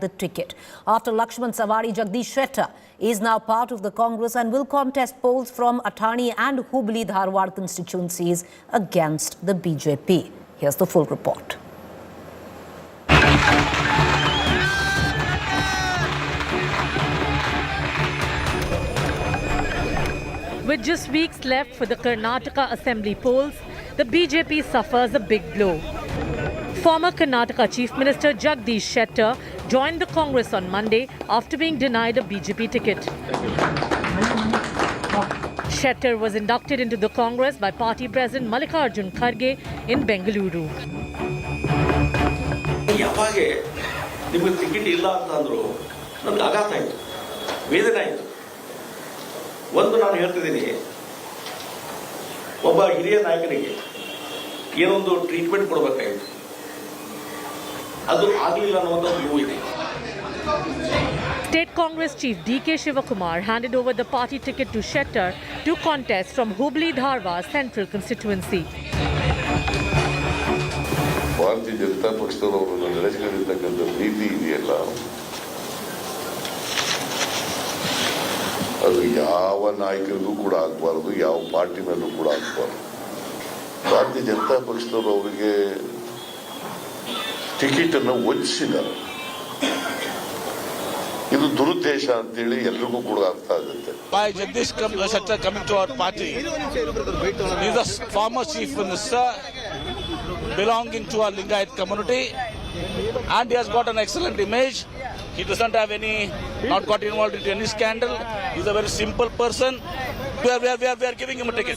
the ticket. After Lakshman Sawadi, Jagadish Shettar is now part of the Congress and will contest polls from Athani and Hubli Dharwad constituencies against the BJP. Here's the full report. With just weeks left for the Karnataka Assembly polls, the BJP suffers a big blow. Former Karnataka Chief Minister Jagadish Shettar joined the Congress on Monday after being denied a BJP ticket. Shettar was inducted into the Congress by party president Mallikarjun Kharge in Bengaluru. ಒಂದು ನಾನು ಹೇಳ್ತಿದ್ದೀನಿ ಒಬ್ಬ ಹಿರಿಯ ನಾಯಕನಿಗೆ ಏನೊಂದು treatment ಕೊಡಬೇಕಾಗಿತ್ತು ಅದು ಆಗಲಿಲ್ಲ ಅನ್ನೋದು ನೋವು ಇದೆ. State Congress Chief DK Shivakumar handed over the party ticket to Shettar to contest from Hubli Dharwad Central constituency. ಭಾರತೀಯ ಜನತಾ ಪಕ್ಷದವರು ನಡೆಸಿಕೊಂಡಿರ್ತಕ್ಕಂಥ ನೀತಿ ಇದೆಯಲ್ಲ, ಅದು ಯಾವ ನಾಯಕರಿಗೂ ಕೂಡ ಆಗಬಾರದು, ಯಾವ ಪಾರ್ಟಿ ಮೇಲೂ ಕೂಡ ಆಗಬಾರದು. ಭಾರತೀಯ ಜನತಾ ಪಕ್ಷದವರು ಅವರಿಗೆ ಟಿಕೆಟ್ ಅನ್ನು ವಂಚಿಸಿದ್ದಾರೆ. ಇದು ದುರುದ್ದೇಶ ಅಂತೇಳಿ ಎಲ್ರಿಗೂ ಕೂಡ ಅರ್ಥ ಆಗುತ್ತೆ. By Jagdish Shettar coming to our party, he is a former chief minister belonging to our Lingayat community, and he has got an excellent image. He doesn't have not got involved in any scandal. He's a very simple person. We are giving him a ticket.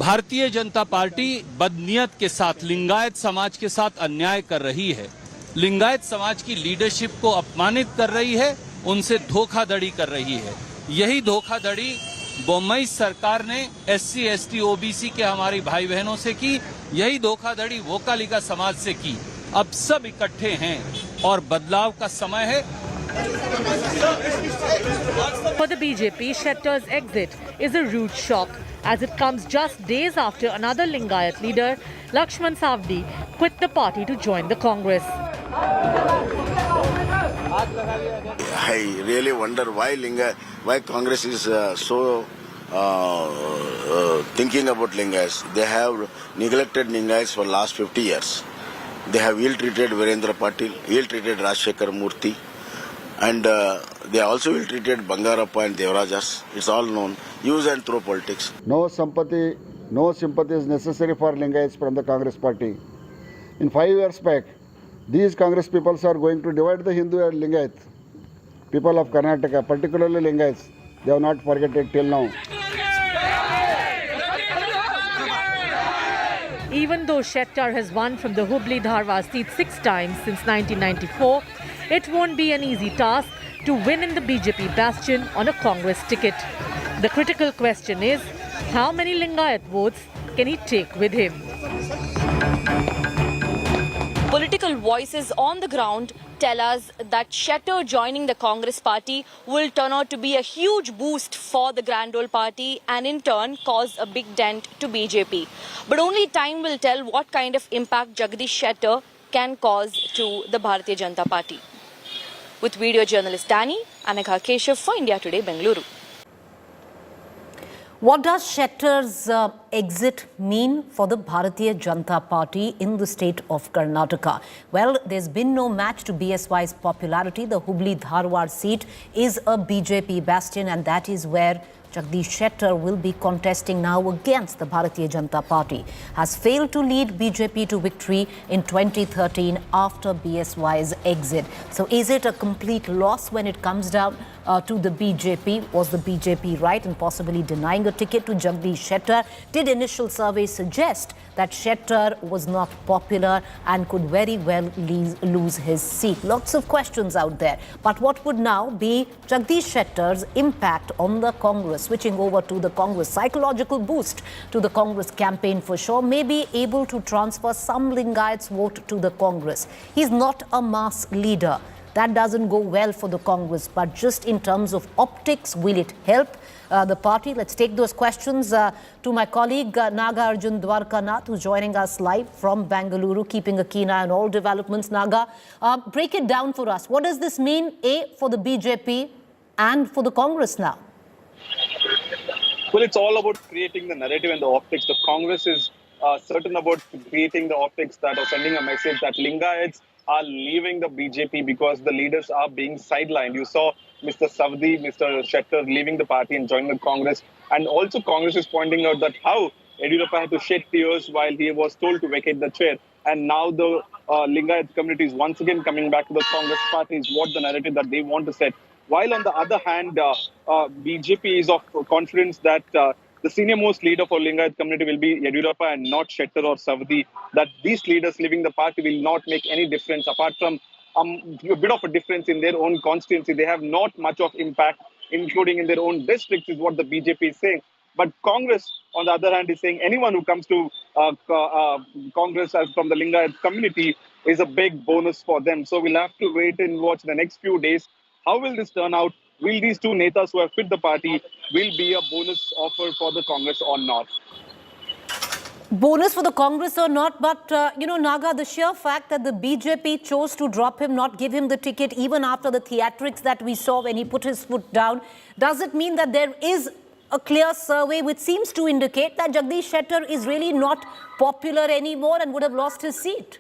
Bharatiya Janata party बदनीयत के साथ लिंगायत समाज के साथ अन्याय कर रही है, लिंगायत समाज की लीडरशिप को अपमानित कर रही है, उनसे धोखाधड़ी कर रही है। यही धोखाधड़ी बोम्मई सरकार ने SC, ST, OBC के हमारी भाई बहनों से की, यही धोखाधड़ी वोकालिका समाज से की। अब सब इकट्ठे हैं और बदलाव का समय है। For the BJP, Shettar's exit is a rude shock, as it comes just days after another Lingayat leader, Lakshman Sawadi, quit the party to join the Congress. I really wonder why Congress is so thinking about Lingayats. They have neglected Lingayats for last 50 years. They have ill-treated Virendra Patil, ill-treated Rajshekar Murthy, and they also ill-treated Bangarappa and Devarajas. It's all known. Use and throw politics. No sympathy is necessary for Lingayats from the Congress party. In 5 years back, these Congress people are going to divide the Hindu and Lingayat. People of Karnataka, particularly Lingayats, they have not forgotten it till now. Even though Shettar has won from the Hubli Dharwad seat 6 times since 1994, it won't be an easy task to win in the BJP bastion on a Congress ticket. The critical question is, how many Lingayat votes can he take with him? Political voices on the ground tell us that Shettar joining the Congress party will turn out to be a huge boost for the Grand Old Party and in turn cause a big dent to BJP. But only time will tell what kind of impact Jagadish Shettar can cause to the Bharatiya Janata Party. With video journalist Danny, Anagha Keshav for India Today, Bengaluru. What does Shettar's exit mean for the Bharatiya Janata Party in the state of Karnataka? Well, there's been no match to BSY's popularity. The Hubli Dharwad seat is a BJP bastion, and that is where Jagdish Shettar will be contesting now against the Bharatiya Janata Party. Has failed to lead BJP to victory in 2013 after BSY's exit. So is it a complete loss when it comes down to the BJP? Was the BJP right in possibly denying a ticket to Jagdish Shettar? Did initial surveys suggest that Shettar was not popular and could very well lose his seat? Lots of questions out there. But what would now be Jagdish Shettar's impact on the Congress? Switching over to the Congress, psychological boost to the Congress campaign for sure, may be able to transfer some Lingayats vote to the Congress. He's not a mass leader. that doesn't go well for the Congress. But just in terms of optics, will it help the party? Let's take those questions to my colleague Nagarjun Dwarkanath, who's joining us live from Bengaluru, keeping a keen eye on all developments. Naga, break it down for us. What does this mean, A, for the BJP and for the Congress now? Well, it's all about creating the narrative and the optics. The Congress is certain about creating the optics that are sending a message that Lingayats are leaving the BJP because the leaders are being sidelined. You saw Mr. Savdi, Mr. Shettar leaving the party and joining the Congress. And also Congress is pointing out that how Yediyurappa had to shed tears while he was told to vacate the chair. And now the Lingayat community is once again coming back to the Congress party is what the narrative that they want to set. While on the other hand, BJP is of confidence that the senior most leader for Lingayat community will be Yediyurappa and not Shettar or Savdi, that these leaders leaving the party will not make any difference apart from a bit of a difference in their own constituency. They have not much of impact, including in their own districts, is what the BJP is saying. But Congress, on the other hand, is saying anyone who comes to Congress as from the Lingayat community is a big bonus for them. So we'll have to wait and watch the next few days. How will this turn out? Will these two netas who have quit the party will be a bonus offer for the Congress or not? Bonus for the Congress or not, but Naga, the sheer fact that the BJP chose to drop him, not give him the ticket, even after the theatrics that we saw when he put his foot down, does it mean that there is a clear survey which seems to indicate that Jagdish Shettar is really not popular anymore and would have lost his seat?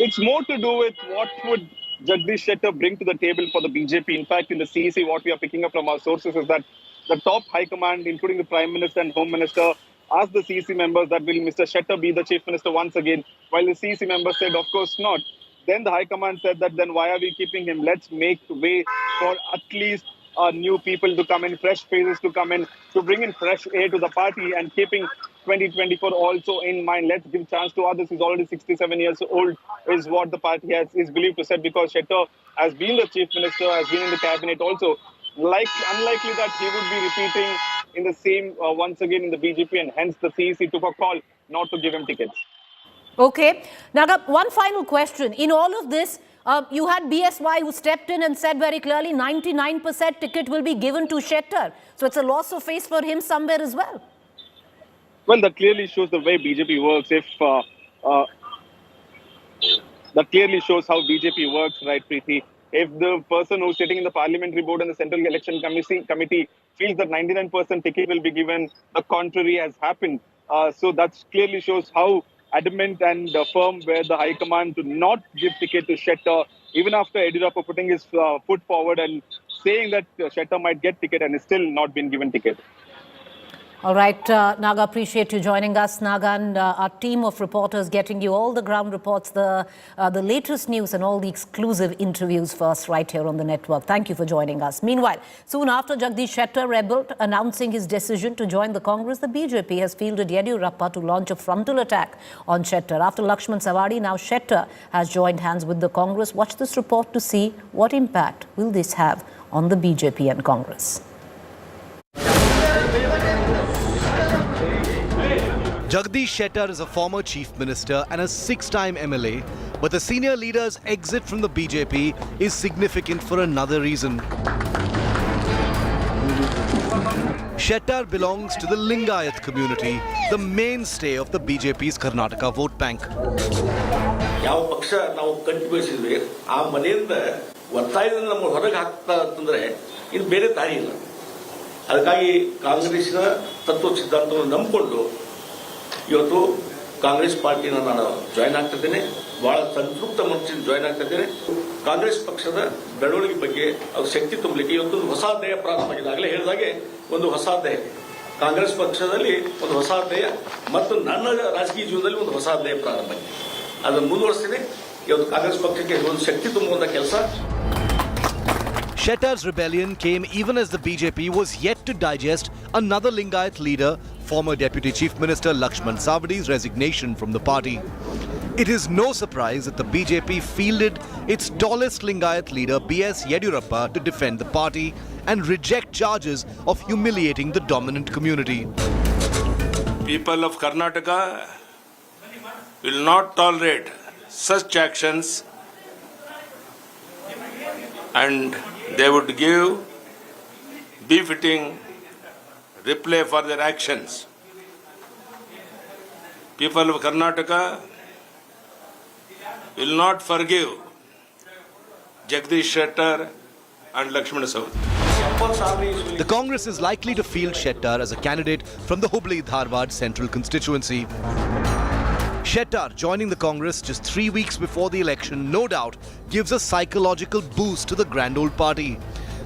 It's more to do with what would Jagdish Shettar bring to the table for the BJP. In fact, in the CEC, what we are picking up from our sources is that the top high command, including the Prime Minister and Home Minister, asked the CEC members that will Mr. Shettar be the Chief Minister once again, while the CEC members said, of course not. Then the high command said that then why are we keeping him? Let's make way for at least new people to come in, fresh faces to come in, to bring in fresh air to the party and keeping 2024 also in mind. Let's give chance to others. He's already 67 years old, is what the party is believed to say, because Shettar has been the Chief Minister, has been in the cabinet also. Unlikely that he would be repeating in the same once again in the BJP, and hence the CEC took a call not to give him tickets. Okay. Naga, one final question. In all of this, you had BSY who stepped in and said very clearly 99% ticket will be given to Shettar. So it's a loss of face for him somewhere as well. Well, that clearly shows the way BJP works. That clearly shows how BJP works, right, Preeti? If the person who's sitting in the parliamentary board and the central election committee feels that 99% ticket will be given, the contrary has happened. So that clearly shows how adamant and firm were the high command to not give ticket to Shettar, even after Yediyurappa putting his foot forward and saying that Shettar might get ticket and is still not been given ticket. All right, Naga, appreciate you joining us. Naga and our team of reporters getting you all the ground reports, the latest news and all the exclusive interviews for us right here on the network. Thank you for joining us. Meanwhile, soon after Jagdish Shettar rebelled, announcing his decision to join the Congress, the BJP has fielded Yediyurappa to launch a frontal attack on Shettar. After Lakshman Sawadi, now Shettar has joined hands with the Congress. Watch this report to see what impact will this have on the BJP and Congress. Jagdish Shettar is a former Chief Minister and a 6-time MLA, but the senior leader's exit from the BJP is significant for another reason. Shettar belongs to the Lingayat community, the mainstay of the BJP's Karnataka vote bank. ಯಾವ ಪಕ್ಷ ನಾವು ಕಟ್ಟಿ ಬೆಳೆಸಿದ್ವಿ ಆ ಮನೆಯಿಂದ ಒತ್ತಾಯದಿಂದ ನಮ್ಮ ಹೊರಗೆ ಹಾಕ್ತಾ ಅಂತಂದ್ರೆ ಇದು ಬೇರೆ ದಾರಿ ಇಲ್ಲ. ಅದಕ್ಕಾಗಿ ಕಾಂಗ್ರೆಸ್ನ ತತ್ವ ಸಿದ್ಧಾಂತವನ್ನು ನಂಬಿಕೊಂಡು ಇವತ್ತು ಕಾಂಗ್ರೆಸ್ ಪಾರ್ಟಿನ ನಾನು ಜಾಯ್ನ್ ಆಗ್ತಿದ್ದೇನೆ. ಬಹಳ ಸಂತೃಪ್ತ ಮನಸ್ಸಿನಿಂದ ಜಾಯ್ನ್ ಆಗ್ತಿದ್ದೇನೆ. ಕಾಂಗ್ರೆಸ್ ಪಕ್ಷದ ಬೆಳವಣಿಗೆ ಬಗ್ಗೆ ಅವ್ರ ಶಕ್ತಿ ತುಂಬಲಿಕ್ಕೆ ಇವತ್ತು ಹೊಸ ಅಧ್ಯಾಯ ಪ್ರಾರಂಭ ಆಗಿದೆ. ಆಗಲೇ ಹೇಳಿದಾಗೆ ಒಂದು ಹೊಸ ಅಧ್ಯಾಯ ಕಾಂಗ್ರೆಸ್ ಪಕ್ಷದಲ್ಲಿ ಒಂದು ಹೊಸ ಅಧ್ಯಾಯ ಮತ್ತು ನನ್ನ ರಾಜಕೀಯ ಜೀವನದಲ್ಲಿ ಒಂದು ಹೊಸ ಅಧ್ಯಾಯ ಪ್ರಾರಂಭ ಆಗಿದೆ. ಅದನ್ನು ಮುಂದುವರಿಸ್ತೀನಿ. ಇವತ್ತು ಕಾಂಗ್ರೆಸ್ ಪಕ್ಷಕ್ಕೆ ಒಂದು ಶಕ್ತಿ ತುಂಬುವಂತ ಕೆಲಸ. Shettar's rebellion came even as the BJP was yet to digest another Lingayat leader, former Deputy Chief Minister Lakshman Sawadi's resignation from the party. It is no surprise that the BJP fielded its tallest Lingayat leader B.S. Yediyurappa to defend the party and reject charges of humiliating the dominant community. People of Karnataka will not tolerate such actions and they would give befitting reply for their actions. People of Karnataka will not forgive Jagadish Shettar and Lakshman Saudhi. The Congress is likely to field Shettar as a candidate from the Hubli-Dharwad central constituency. Shettar joining the Congress just 3 weeks before the election no doubt gives a psychological boost to the grand old party.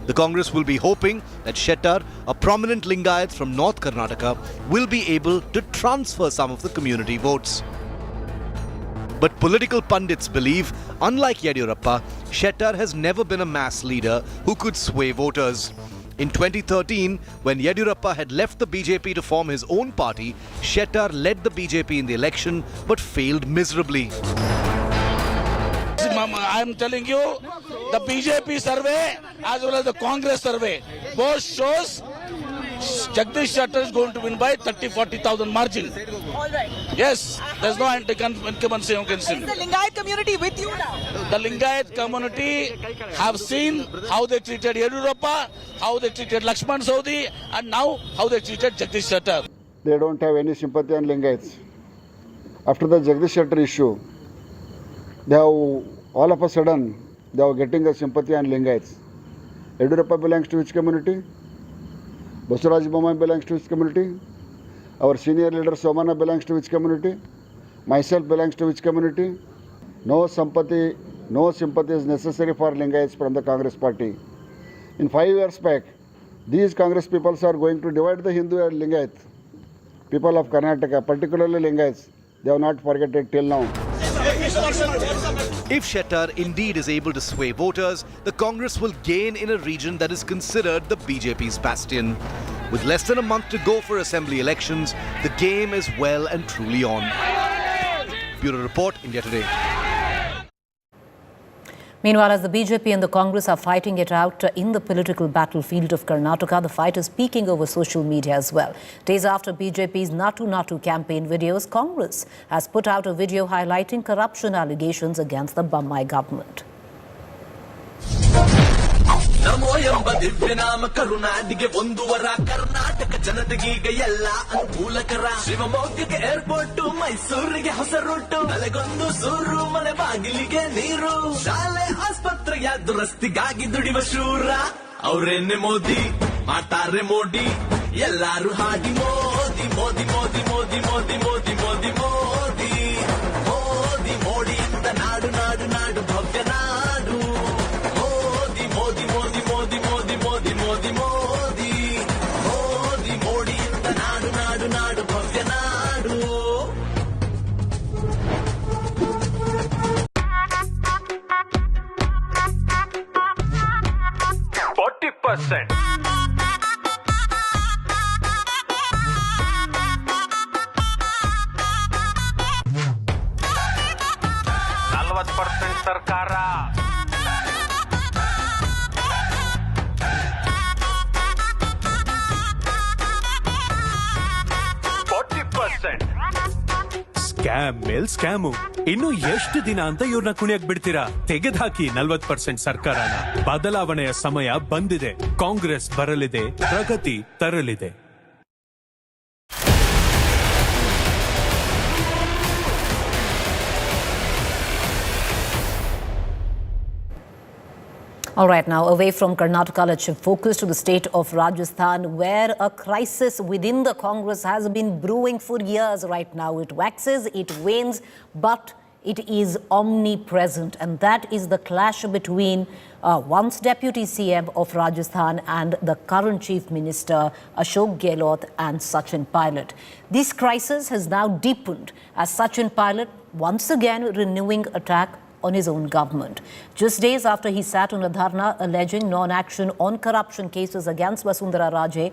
The Congress will be hoping that Shettar, a prominent Lingayat from North Karnataka, will be able to transfer some of the community votes. But political pundits believe, unlike Yediyurappa, Shettar has never been a mass leader who could sway voters. In 2013, when Yediyurappa had left the BJP to form his own party, Shettar led the BJP in the election but failed miserably. I am telling you, the BJP survey as well as the Congress survey both shows Jagdish Shettar is going to win by 30,000-40,000 margin. All right. Yes, there's no incumbency against him. Is the Lingayat community with you now? The Lingayat community have seen how they treated Yediyurappa, how they treated Lakshman Saudhi, and now how they treated Jagdish Shettar. They don't have any sympathy on Lingayats. After the Jagdish Shettar issue, they have all of a sudden they are getting a sympathy on Lingayats. Yediyurappa belongs to which community? Basuraj Bommai belongs to which community? Our senior leader Somana belongs to which community? Myself belongs to which community? No sympathy is necessary for Lingayats from the Congress party. In 5 years back, these Congress people are going to divide the Hindu and Lingayat. People of Karnataka, particularly Lingayats, they have not forgotten till now. If Shettar indeed is able to sway voters, the Congress will gain in a region that is considered the BJP's bastion. With less than a month to go for assembly elections, the game is well and truly on. Bureau Report, India Today. Meanwhile, as the BJP and the Congress are fighting it out in the political battlefield of Karnataka, the fight is peaking over social media as well. Days after BJP's Natu Natu campaign videos, Congress has put out a video highlighting corruption allegations against the Bommai government. ನಮೋ ಎಂಬ ದಿವ್ಯನಾಮ ಕರುನಾಡಿಗೆ ಒಂದು ವರ ಕರ್ನಾಟಕ ಜನತೆಗೀಗ ಎಲ್ಲ ಅನುಕೂಲಕರ ಶಿವಮೊಗ್ಗಕ್ಕೆ airport ಮೈಸೂರಿಗೆ ಹೊಸ root ತಲೆಗೊಂದು ಸೂರು ಮನೆ ಬಾಗಿಲಿಗೆ ನೀರು ಶಾಲೆ ಆಸ್ಪತ್ರೆಯ ದುರಸ್ತಿಗಾಗಿ ದುಡಿವ ಶೂರ ಅವರೇನೆ ಮೋದಿ ಮಾಡ್ತಾರೆ ಮೋಡಿ ಎಲ್ಲಾರು ಹಾಡಿ ಮೋದಿ ಮೋದಿ ಮೋದಿ ಮೋದಿ ಮೋದಿ ಮೋದಿ ಮೋದಿ ಮೋದಿ ಮೋದಿ ಮೋಡಿಯಿಂದ ನಾಡು ನಾಡು ನಾಡು ಭವ್ಯ ನಾಡು ಮೋದಿ ಮೋದಿ ಮೋದಿ ಮೋದಿ ಮೋದಿ ಮೋದಿ ಮೋದಿ ಮೋದಿ ಮೋಡಿಯಿಂದ ನಾಡು ನಾಡು ನಾಡು ಭವ್ಯ ನಾಡು. ಸರ್ಕಾರ ಸ್ಕ್ಯಾಮ್ ಮೇಲ್ ಸ್ಕ್ಯಾಮು. ಇನ್ನು ಎಷ್ಟು ದಿನ ಅಂತ ಇವ್ರನ್ನ ಕುಣಿಯಕ್ ಬಿಡ್ತೀರಾ? ತೆಗೆದ್ಹಾಕಿ 40% ಸರ್ಕಾರನ. ಬದಲಾವಣೆಯ ಸಮಯ ಬಂದಿದೆ. ಕಾಂಗ್ರೆಸ್ ಬರಲಿದೆ, ಪ್ರಗತಿ ತರಲಿದೆ. All right, now away from Karnataka, let's shift focus to the state of Rajasthan, where a crisis within the Congress has been brewing for years right now. It waxes, it wanes, but it is omnipresent. And that is the clash between once Deputy CM of Rajasthan and the current Chief Minister, Ashok Gehlot and Sachin Pilot. This crisis has now deepened as Sachin Pilot once again renewing attack on his own government. Just days after he sat on a dharna alleging non-action on corruption cases against Vasundhara Raje,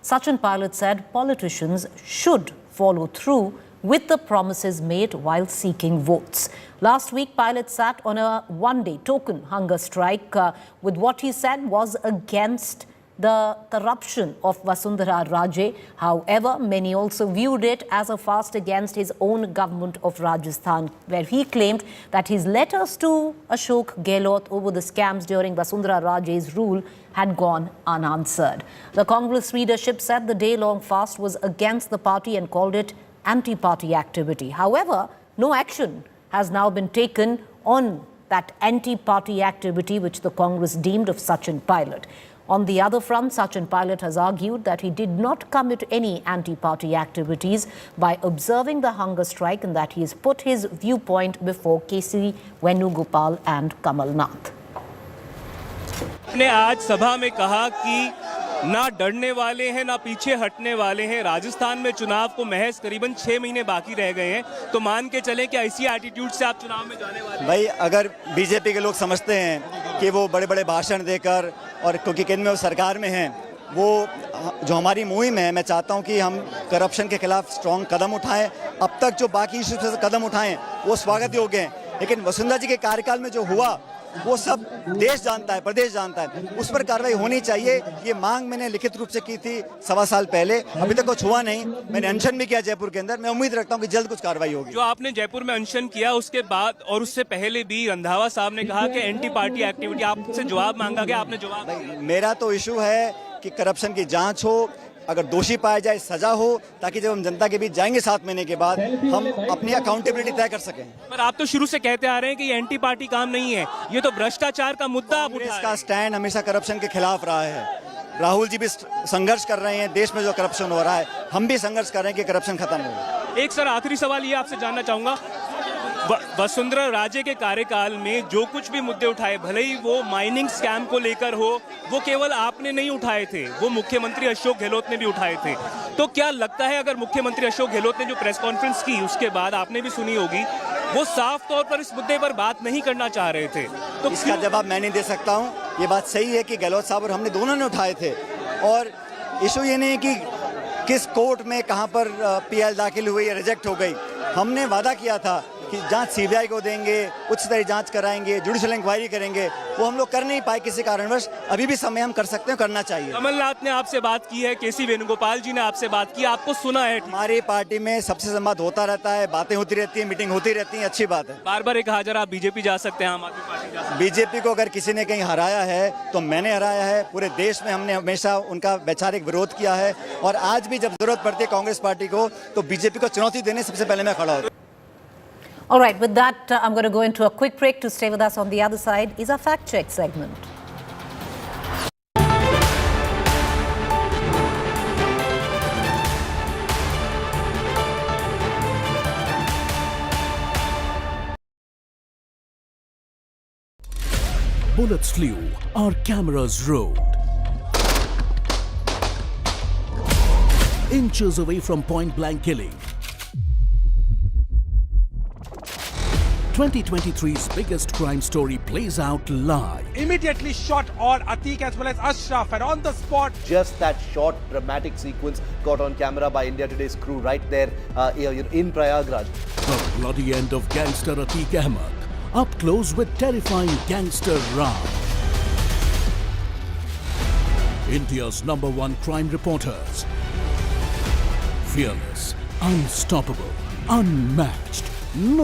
Sachin Pilot said politicians should follow through with the promises made while seeking votes. Last week, Pilot sat on a one-day token hunger strike with what he said was against the corruption of Vasundhara Raje. However, many also viewed it as a fast against his own government of Rajasthan, where he claimed that his letters to Ashok Gehlot over the scams during Vasundhara Raje's rule had gone unanswered. The Congress leadership said the day-long fast was against the party and called it anti-party activity. However, no action has now been taken on that anti-party activity which the Congress deemed of Sachin Pilot. On the other front, Sachin Pilot has argued that he did not commit any anti-party activities by observing the hunger strike and that he has put his viewpoint before KC Venugopal and Kamal Nath. ने आज सभा में कहा कि ना डरने वाले हैं ना पीछे हटने वाले हैं। राजस्थान में चुनाव को महज करीबन 6 महीने बाकी रह गए हैं, तो मान के चलें कि ऐसी एटीट्यूड से आप चुनाव में जाने वाले हैं? भाई, अगर बीजेपी के लोग समझते हैं कि वो बड़े बड़े भाषण देकर और क्योंकि केंद्र में वो सरकार में हैं, वो जो हमारी मुहिम है, मैं चाहता हूं कि हम करप्शन के खिलाफ स्ट्रॉन्ग कदम उठाएं। अब तक जो बाकी इश्यूज पे कदम उठाएं वो स्वागत योग्य हैं, लेकिन वसुंधरा जी के कार्यकाल में जो हुआ वो सब देश जानता है, प्रदेश जानता है, उस पर कार्रवाई होनी चाहिए। ये मांग मैंने लिखित रूप से की थी 1.25 साल पहले, अभी तक कुछ हुआ नहीं। मैंने अनशन भी किया जयपुर के अंदर, मैं उम्मीद रखता हूं कि जल्द कुछ कार्रवाई होगी। जो आपने जयपुर में अनशन किया उसके बाद और उससे पहले भी रंधावा साहब ने कहा कि एंटी पार्टी एक्टिविटी, आपसे जवाब मांगा गया, आपने जवाब? मेरा तो इशू है कि करप्शन की जांच हो, अगर दोषी पाया जाए सजा हो, ताकि जब हम जनता के बीच जाएंगे 7 महीने के बाद हम अपनी अकाउंटेबिलिटी तय कर सकें। पर आप तो शुरू से कहते आ रहे हैं कि ये एंटी पार्टी काम नहीं है, ये तो भ्रष्टाचार का मुद्दा आप उठा रहे हैं। इसका स्टैंड हमेशा करप्शन के खिलाफ रहा है। राहुल जी भी संघर्ष कर रहे हैं, देश में जो करप्शन हो रहा है हम भी संघर्ष कर रहे हैं कि करप्शन खत्म हो। एक सर आखिरी सवाल ये आपसे जानना चाहूंगा, वसुंधरा राजे के कार्यकाल में जो कुछ भी मुद्दे उठाए, भले ही वो माइनिंग स्कैम को लेकर हो, वो केवल आपने नहीं उठाए थे, वो मुख्यमंत्री अशोक गहलोत ने भी उठाए थे। तो क्या लगता है अगर मुख्यमंत्री अशोक गहलोत ने जो प्रेस कॉन्फ्रेंस की उसके बाद आपने भी सुनी होगी, वो साफ तौर पर इस मुद्दे पर बात नहीं करना चाह रहे थे? तो इसका जवाब मैं नहीं दे सकता हूँ। ये बात सही है कि गहलोत साहब और हमने दोनों ने उठाए थे, और इशू ये नहीं है कि किस कोर्ट में कहाँ पर पीएल दाखिल हुई या रिजेक्ट हो गई। हमने वादा किया था कि जांच सीबीआई को देंगे, उच्च स्तरीय जांच कराएंगे, जुडिशियल इंक्वायरी करेंगे, वो हम लोग कर नहीं पाए किसी कारणवश। अभी भी समय हम कर सकते हैं, करना चाहिए। कमलनाथ ने आपसे बात की है, केसी वेणुगोपाल जी ने आपसे बात की, आपको सुना है? हमारी पार्टी में सबसे संवाद होता रहता है, बातें होती रहती है, मीटिंग होती रहती है, अच्छी बात है। बार बार एक हाजिर आप बीजेपी जा सकते हैं, आम आदमी पार्टी जा सकते हैं। बीजेपी को अगर किसी ने कहीं हराया है तो मैंने हराया है। पूरे देश में हमने हमेशा उनका वैचारिक विरोध किया है, और आज भी जब जरूरत पड़ती है कांग्रेस पार्टी को तो बीजेपी को चुनौती देने सबसे पहले मैं खड़ा हूँ। All right, with that, I'm going to go into a quick break. To stay with us on the other side is our fact check segment. Bullets flew, our cameras rolled. Inches away from point-blank killing. 2023's biggest crime story plays out live. Immediately shot all Atiq as well as Ashraf, and on the spot. Just that short dramatic sequence got on camera by India Today's crew right there in Prayagraj. The bloody end of gangster Atiq Ahmed, up close with terrifying gangster Ram. India's #1 crime reporters. Fearless, unstoppable, unmatched. No